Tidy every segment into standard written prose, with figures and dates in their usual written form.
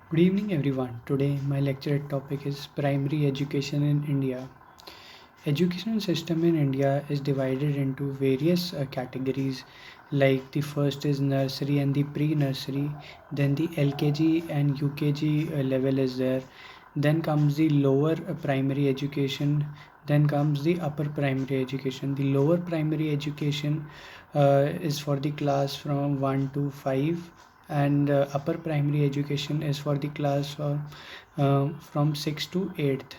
Good evening, everyone. Today, my lecture topic is primary education in India. Education system in India is divided into various categories. Like the first is nursery and the pre-nursery. Then the LKG and UKG level is there. Then comes the lower primary education. Then comes the upper primary education. The lower primary education is for the class from 1 to 5, and upper primary education is for the class from 6 to 8th.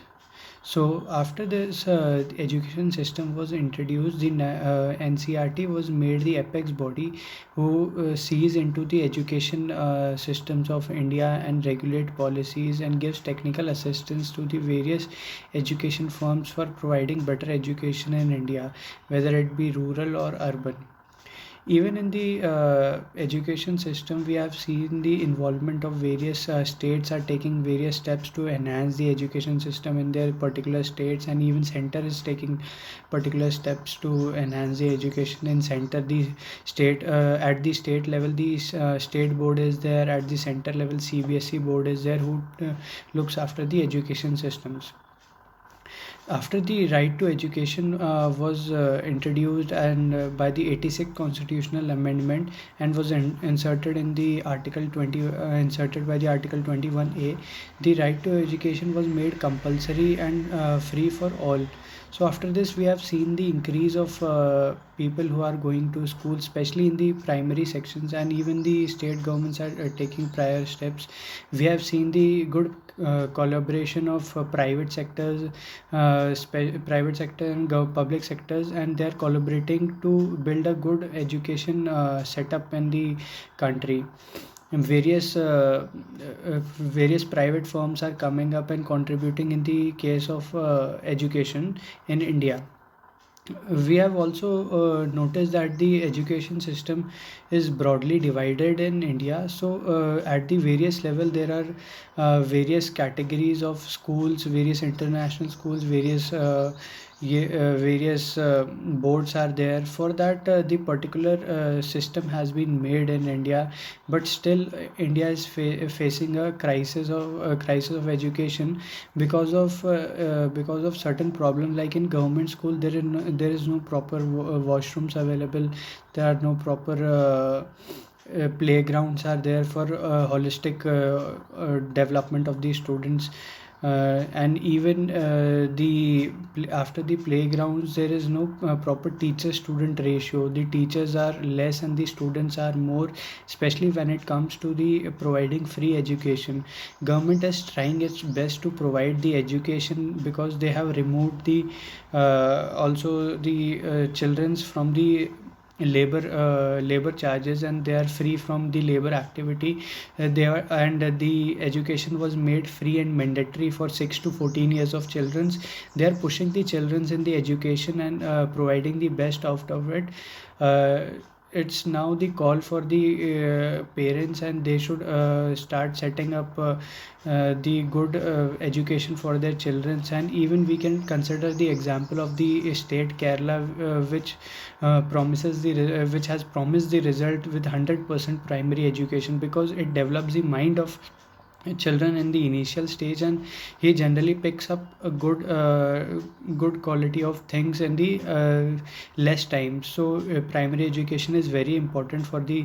So after this education system was introduced, the NCRT was made the apex body who sees into the education systems of India and regulate policies and gives technical assistance to the various education firms for providing better education in India, whether it be rural or urban. Even in the education system, we have seen the involvement of various states are taking various steps to enhance the education system in their particular states, and even center is taking particular steps to enhance the education in center. The state at the state level, the state board is there. At the center level, CBSE board is there, who looks after the education systems. After the right to education was introduced and by the 86th constitutional amendment, and was inserted in the article 20, inserted by the article 21A, the right to education was made compulsory and free for all. So after this, we have seen the increase of people who are going to school, especially in the primary sections, and even the state governments are taking prior steps. We have seen the good collaboration of private sectors, private sector and public sectors, and they are collaborating to build a good education setup in the country. And various private firms are coming up and contributing in the case of education in India. We have also noticed that the education system is broadly divided in India. So at the various level, there are various categories of schools, various international schools, various boards are there. For that, the particular system has been made in India, but still India is facing a crisis of education because of certain problem. Like in government school, there is no proper washrooms available. There are no proper playgrounds are there for holistic development of the students. And even after the playgrounds, there is no proper teacher student ratio. The teachers are less and the students are more, especially when it comes to the providing free education. Government is trying its best to provide the education, because they have removed the also the children's from the labor charges, and they are free from the labor activity. They are, and the education was made free and mandatory for 6 to 14 years of children's. They are pushing the children's in the education and providing the best out of it. uh, it's now the call for the parents, and they should start setting up the good education for their children. And even we can consider the example of the state Kerala, which has promised the result with 100% primary education, because it develops the mind of children in the initial stage, and he generally picks up a good quality of things in the less time. So primary education is very important for the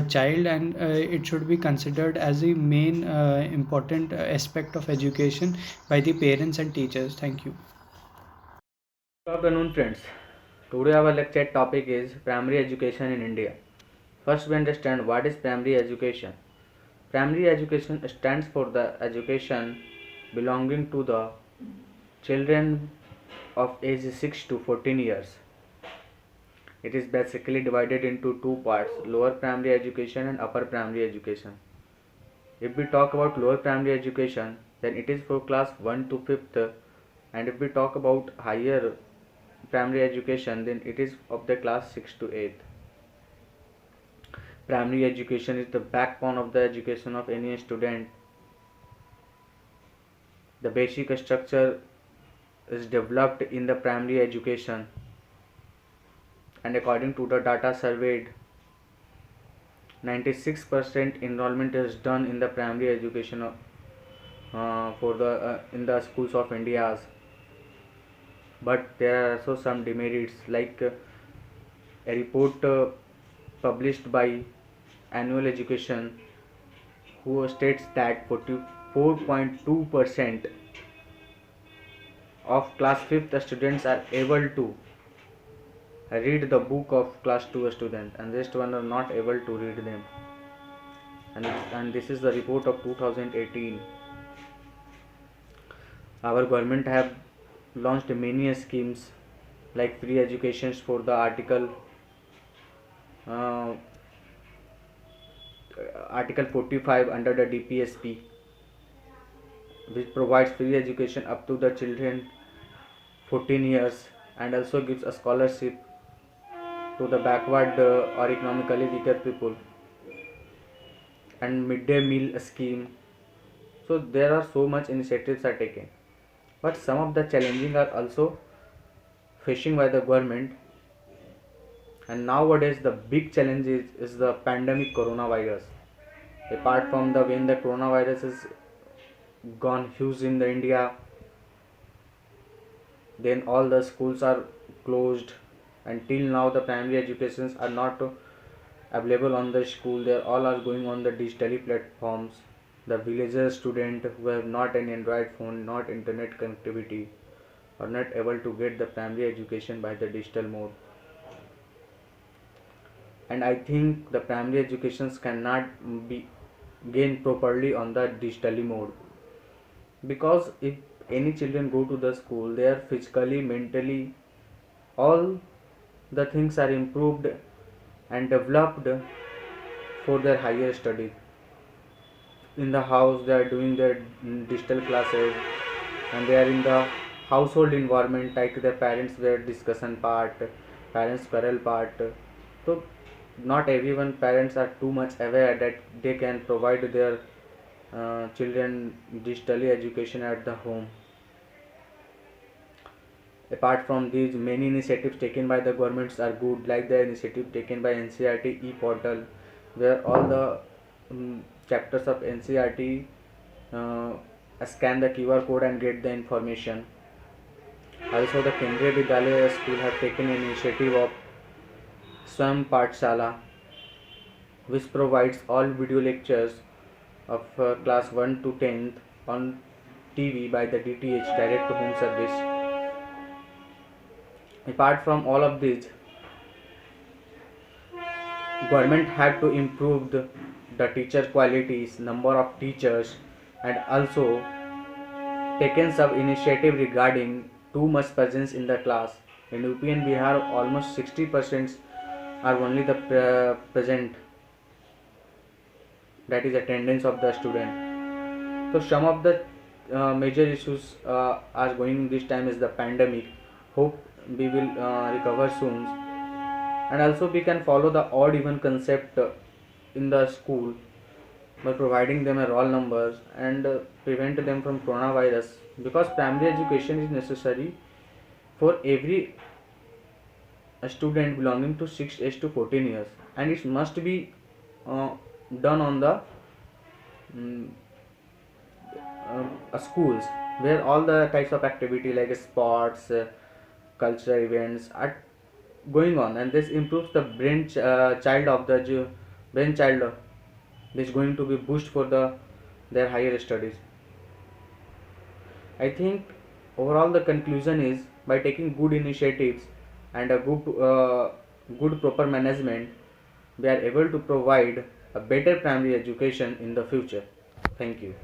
child, and it should be considered as the main important aspect of education by the parents and teachers. Thank you. Good afternoon, friends. Today our lecture topic is primary education in India. First, we understand what is primary education. Primary education stands for the education belonging to the children of age 6 to 14 years. It is basically divided into two parts: lower primary education and upper primary education. If we talk about lower primary education, then it is for class 1 to 5th, and if we talk about higher primary education, then it is of the class 6 to 8th. Primary education is the backbone of the education of any student. The basic structure is developed in the primary education, and according to the data surveyed, 96% enrollment is done in the primary education for the in the schools of India. But there are also some demerits, like a report published by Annual Education, who states that 44.2% of class 5th students are able to read the book of class 2 student, and rest one are not able to read them. And this is the report of 2018. Our government have launched many schemes like free educations for the uh, article 45 under the DPSP, which provides free education up to the children 14 years, and also gives a scholarship to the backward or economically weaker people, and midday meal scheme. So there are so much initiatives are taken, but some of the challenging are also facing by the government. And nowadays the big challenge is the pandemic coronavirus. Apart from the when the coronavirus is gone huge in the India, then all the schools are closed. Until now the primary educations are not available on the school. They all are going on the digitally platforms. The villager student who have not an Android phone, not internet connectivity, are not able to get the primary education by the digital mode. And I think the primary educations cannot be gained properly on the digitally mode, because if any children go to the school, they are physically, mentally, all the things are improved and developed for their higher studies. In the house they are doing their digital classes, and they are in the household environment, like their parents their discussion part, parents quarrel part. So not everyone parents are too much aware that they can provide their children digitally education at the home. Apart from these, many initiatives taken by the governments are good, like the initiative taken by NCERT e-portal, where all the chapters of NCERT scan the QR code and get the information. Also, the Kendriya Vidyalaya school have taken an initiative of Swam Pathshala, which provides all video lectures of class 1 to 10th on TV by the DTH, direct to home service. Apart from all of these, government had to improve the teacher qualities, number of teachers, and also taken some initiative regarding too much presence in the class. In UP and Bihar, almost 60% are only the present, that is attendance of the student. So some of the major issues are going this time is the pandemic. Hope we will recover soon, and also we can follow the odd even concept in the school by providing them a roll numbers and prevent them from coronavirus, because primary education is necessary for every student belonging to 6 age to 14 years, and it must be uh, done on the mm, schools, where all the types of activity like sports, cultural events are going on, and this improves the child of the brain child is going to be boost for their higher studies. I think overall the conclusion is, by taking good initiatives and a good proper management, we are able to provide a better primary education in the future. Thank you.